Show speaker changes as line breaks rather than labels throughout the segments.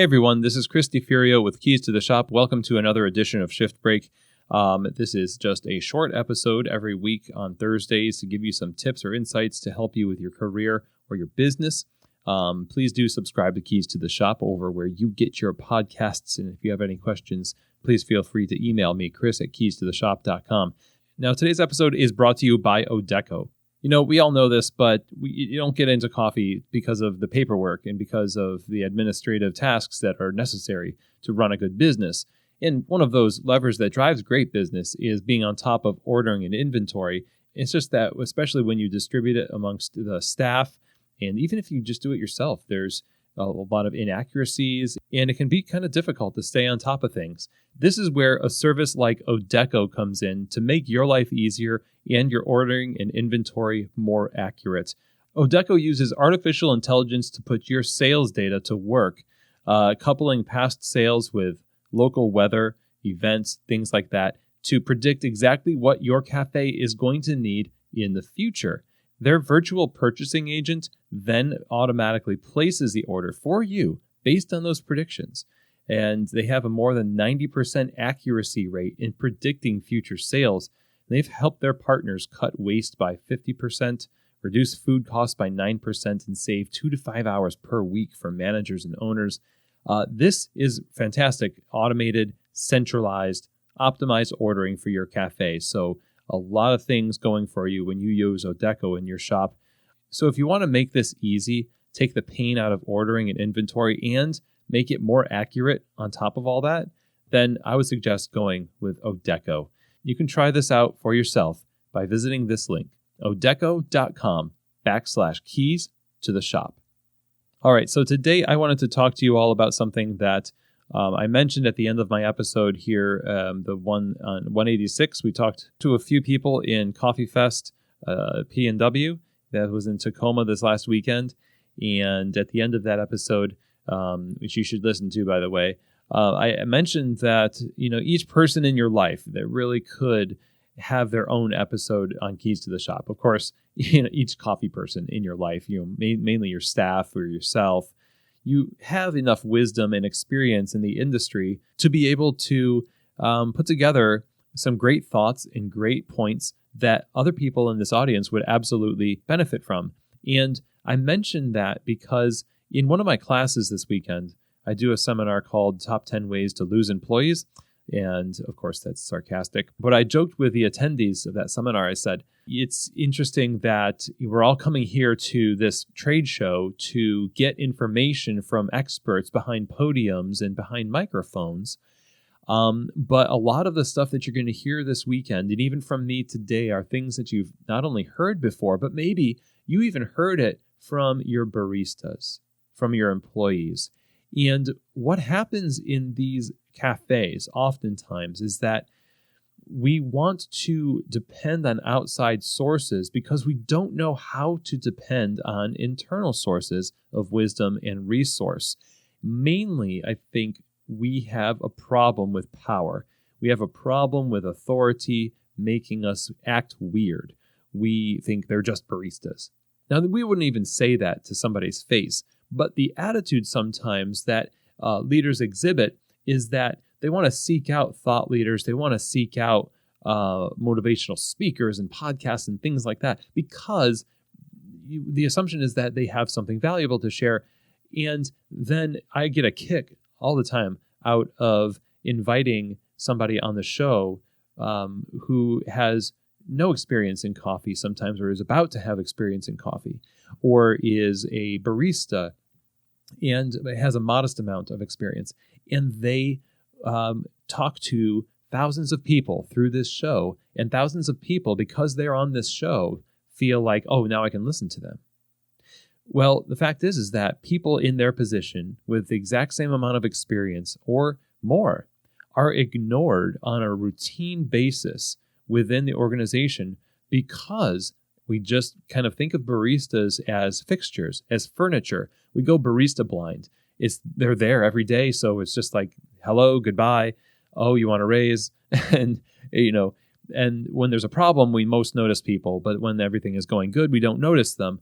Hey everyone, this is Chris DeFurio with Keys to the Shop. Welcome to another edition of Shift Break. This is just a short episode every week on Thursdays to give you some tips or insights to help you with your career or your business. Please do subscribe to Keys to the Shop over where you get your podcasts. And if you have any questions, please feel free to email me, chris@keystotheshop.com. Now, today's episode is brought to you by Odeko. You know, we all know this, but you don't get into coffee because of the paperwork and because of the administrative tasks that are necessary to run a good business. And one of those levers that drives great business is being on top of ordering and inventory. It's just that, especially when you distribute it amongst the staff, and even if you just do it yourself, there's a lot of inaccuracies, and it can be kind of difficult to stay on top of things. This is where a service like Odeko comes in to make your life easier and your ordering and inventory more accurate. Odeko uses artificial intelligence to put your sales data to work, coupling past sales with local weather, events, things like that, to predict exactly what your cafe is going to need in the future. Their virtual purchasing agent then automatically places the order for you based on those predictions. And they have a more than 90% accuracy rate in predicting future sales. They've helped their partners cut waste by 50%, reduce food costs by 9%, and save 2 to 5 hours per week for managers and owners. This is fantastic, automated, centralized, optimized ordering for your cafe. So a lot of things going for you when you use Odeko in your shop. So if you want to make this easy, take the pain out of ordering and inventory and make it more accurate on top of all that, then I would suggest going with Odeko. You can try this out for yourself by visiting this link, odeko.com/keys to the shop. All right, so today I wanted to talk to you all about something that I mentioned at the end of my episode here, the one on 186. We talked to a few people in Coffee Fest P&W that was in Tacoma this last weekend. And at the end of that episode, which you should listen to, by the way, I mentioned that, each person in your life that really could have their own episode on Keys to the Shop. Of course, each coffee person in your life, mainly your staff or yourself, you have enough wisdom and experience in the industry to be able to put together some great thoughts and great points that other people in this audience would absolutely benefit from. And I mentioned that because in one of my classes this weekend, I do a seminar called Top 10 Ways to Lose Employees. And of course, that's sarcastic. But I joked with the attendees of that seminar. I said, it's interesting that we're all coming here to this trade show to get information from experts behind podiums and behind microphones. But a lot of the stuff that you're going to hear this weekend, and even from me today, are things that you've not only heard before, but maybe you even heard it from your baristas, from your employees. And what happens in these cafes oftentimes is that we want to depend on outside sources because we don't know how to depend on internal sources of wisdom and resource. Mainly, I think we have a problem with power. We have a problem with authority making us act weird. We think they're just baristas. Now, we wouldn't even say that to somebody's face, but the attitude sometimes that leaders exhibit is that they want to seek out thought leaders. They want to seek out motivational speakers and podcasts and things like that because the assumption is that they have something valuable to share. And then I get a kick all the time out of inviting somebody on the show who has no experience in coffee sometimes, or is about to have experience in coffee, or is a barista and has a modest amount of experience. And they talk to thousands of people through this show, and thousands of people, because they're on this show, feel like, oh, now I can listen to them. Well, the fact is that people in their position with the exact same amount of experience or more are ignored on a routine basis within the organization because we just kind of think of baristas as fixtures, as furniture. We go barista blind. They're there every day, so it's just like, hello, goodbye. Oh, you want a raise? And when there's a problem, we most notice people, but when everything is going good, we don't notice them.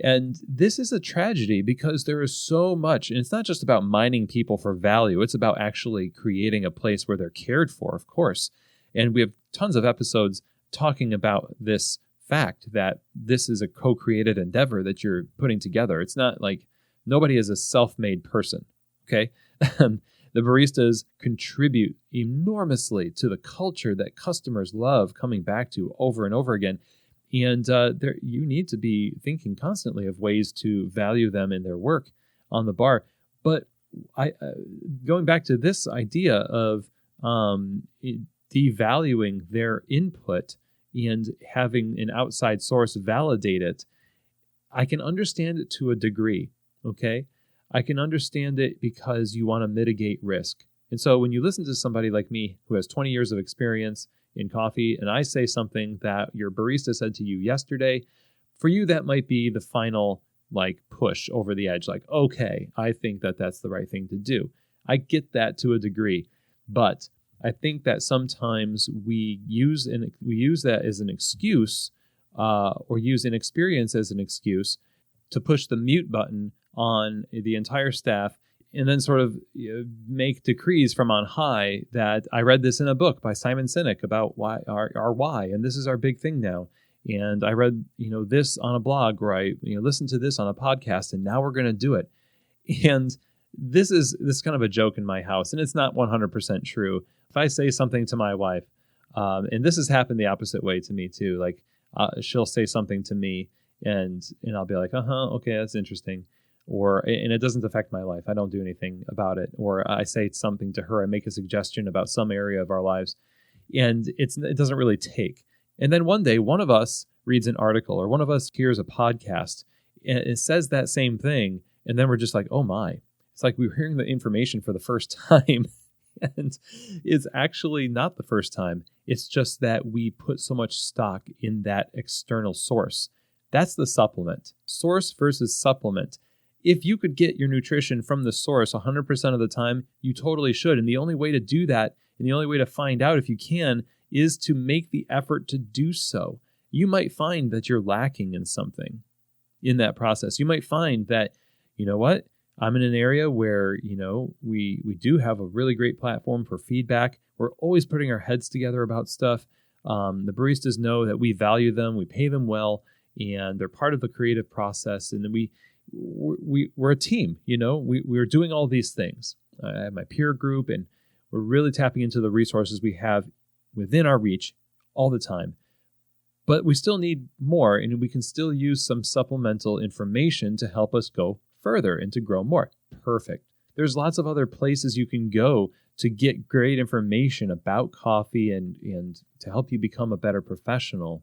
And this is a tragedy because there is so much, and it's not just about mining people for value. It's about actually creating a place where they're cared for, of course. And we have tons of episodes talking about this fact that this is a co-created endeavor that you're putting together. It's not like nobody is a self-made person, okay? The baristas contribute enormously to the culture that customers love coming back to over and over again. And you need to be thinking constantly of ways to value them in their work on the bar. But going back to this idea of devaluing their input and having an outside source validate it, I can understand it to a degree, okay? I can understand it because you want to mitigate risk. And so when you listen to somebody like me who has 20 years of experience in coffee, and I say something that your barista said to you yesterday, for you that might be the final push over the edge, okay, I think that that's the right thing to do. I get that to a degree, but I think that sometimes we use that as an excuse, or use inexperience as an excuse to push the mute button on the entire staff, and then sort of make decrees from on high that I read this in a book by Simon Sinek about why our why, and this is our big thing now. And I read this on a blog, or I listened to this on a podcast, and now we're going to do it. And this is kind of a joke in my house, and it's not 100% true. If I say something to my wife, and this has happened the opposite way to me too, she'll say something to me, and I'll be like, okay, that's interesting. And it doesn't affect my life. I don't do anything about it. Or I say something to her, I make a suggestion about some area of our lives, and it doesn't really take. And then one day, one of us reads an article, or one of us hears a podcast, and it says that same thing, and then we're just like, oh my. It's like we were hearing the information for the first time, and it's actually not the first time. It's just that we put so much stock in that external source. That's the supplement. Source versus supplement. If you could get your nutrition from the source 100% of the time, you totally should. And the only way to do that, and the only way to find out if you can, is to make the effort to do so. You might find that you're lacking in something in that process. You might find that, you know what, I'm in an area where, we do have a really great platform for feedback. We're always putting our heads together about stuff. The baristas know that we value them, we pay them well, and they're part of the creative process. And then we're a team, we're doing all these things. I have my peer group, and we're really tapping into the resources we have within our reach all the time. But we still need more, and we can still use some supplemental information to help us go further and to grow more. Perfect. There's lots of other places you can go to get great information about coffee and to help you become a better professional.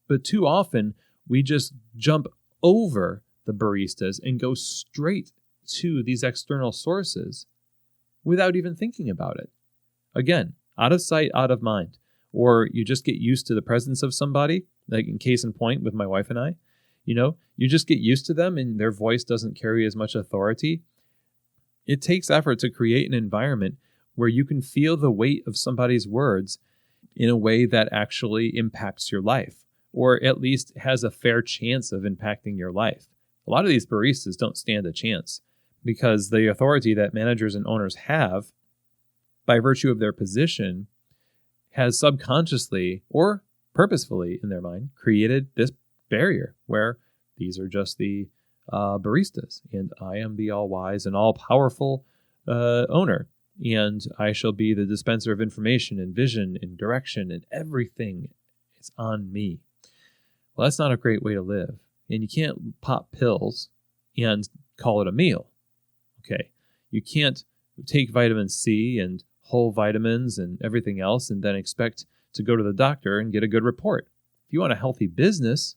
But too often, we just jump over the baristas and go straight to these external sources without even thinking about it. Again, out of sight, out of mind. Or you just get used to the presence of somebody, like in case in point with my wife and I. You just get used to them and their voice doesn't carry as much authority. It takes effort to create an environment where you can feel the weight of somebody's words in a way that actually impacts your life, or at least has a fair chance of impacting your life. A lot of these baristas don't stand a chance because the authority that managers and owners have by virtue of their position has subconsciously or purposefully in their mind created this barrier where these are just the baristas, and I am the all-wise and all-powerful owner, and I shall be the dispenser of information and vision and direction, and everything is on me. Well, that's not a great way to live, and you can't pop pills and call it a meal, okay? You can't take vitamin C and whole vitamins and everything else and then expect to go to the doctor and get a good report. If you want a healthy business,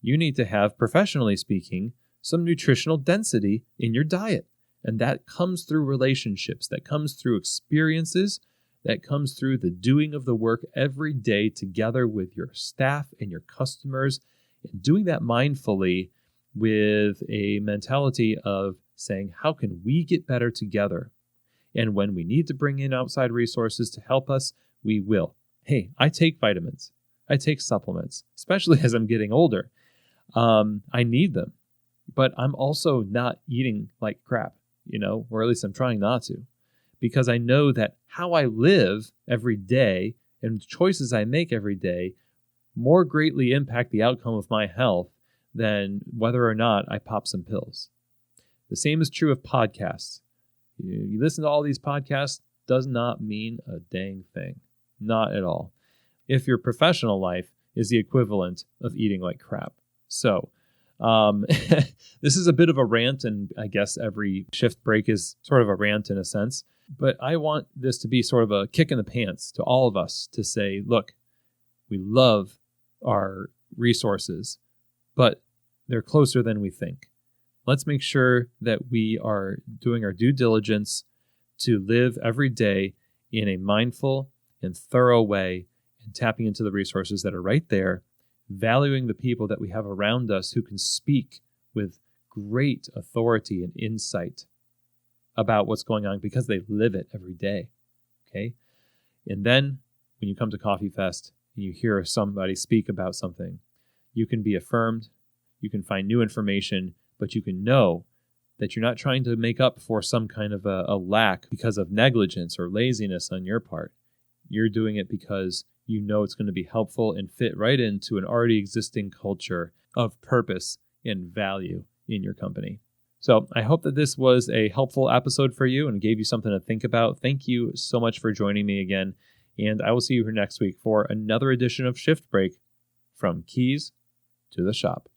you need to have, professionally speaking, some nutritional density in your diet. And that comes through relationships, that comes through experiences, that comes through the doing of the work every day together with your staff and your customers, and doing that mindfully with a mentality of saying, how can we get better together? And when we need to bring in outside resources to help us, we will. Hey, I take vitamins. I take supplements, especially as I'm getting older. I need them. but I'm also not eating like crap, or at least I'm trying not to, because I know that how I live every day and choices I make every day more greatly impact the outcome of my health than whether or not I pop some pills. The same is true of podcasts. You listen to all these podcasts does not mean a dang thing. Not at all. If your professional life is the equivalent of eating like crap. So, this is a bit of a rant, and I guess every shift break is sort of a rant in a sense. But I want this to be sort of a kick in the pants to all of us to say, look, we love our resources, but they're closer than we think. Let's make sure that we are doing our due diligence to live every day in a mindful and thorough way and tapping into the resources that are right there, valuing the people that we have around us who can speak with great authority and insight about what's going on because they live it every day. Okay? And then when you come to Coffee Fest and you hear somebody speak about something, you can be affirmed, you can find new information, but you can know that you're not trying to make up for some kind of a lack because of negligence or laziness on your part. You're doing it because you know it's going to be helpful and fit right into an already existing culture of purpose and value in your company. So I hope that this was a helpful episode for you and gave you something to think about. Thank you so much for joining me again. And I will see you here next week for another edition of Shift Break, from Keys to the Shop.